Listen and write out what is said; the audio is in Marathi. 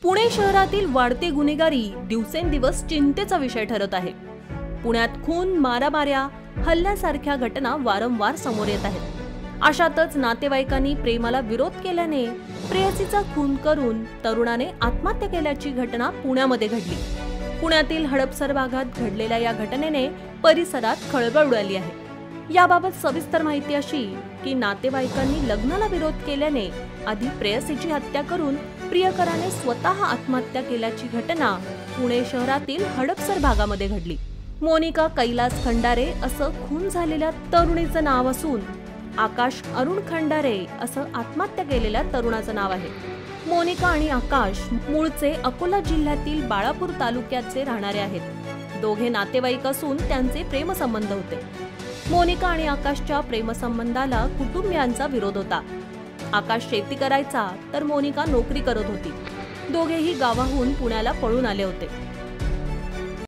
पुणे शहरातील वाढते गुन्हेगारी दिवसेंदिवस चिंतेचा विषय ठरत आहे। पुण्यात खून, मारामाऱ्या, हल्ल्यासारख्या घटना वारंवार समोर येत आहेत। अशातच नातेवाईकांनी प्रेमाला विरोध केल्याने प्रेयसीचा खून करून तरुणाने आत्महत्या केल्याची घटना पुण्यामध्ये घडली। पुण्यातील हडपसर भागात घडलेल्या या घटनेने परिसरात खळबळ उडाली आहे। याबाबत सविस्तर माहिती अशी की नातेवाईकांनी लग्नाला विरोध केल्याने आधी प्रेयसीची हत्या करून प्रियकराने स्वतः आत्महत्या केल्याची घटना पुणे शहरातील हडपसर भागामध्ये घडली। मोनिका कैलास खंडारे असं खून झालेल्या तरुणीचं नाव असून आकाश अरुण खंडारे असं आत्महत्या केलेल्या तरुणाचं नाव आहे। मोनिका आणि आकाश मूळचे अकोला जिल्ह्यातील बाळापूर तालुक्याचे राहणारे आहेत। दोघे नातेवाईक असून त्यांचे प्रेमसंबंध होते। मोनिका आणि आकाशच्या प्रेमसंबंधाला कुटुंबियांचा विरोध होता। आकाश शेती करायचा तर मोनिका नोकरी करत होती। दोघेही गावाहून पुण्याला पळून आले होते।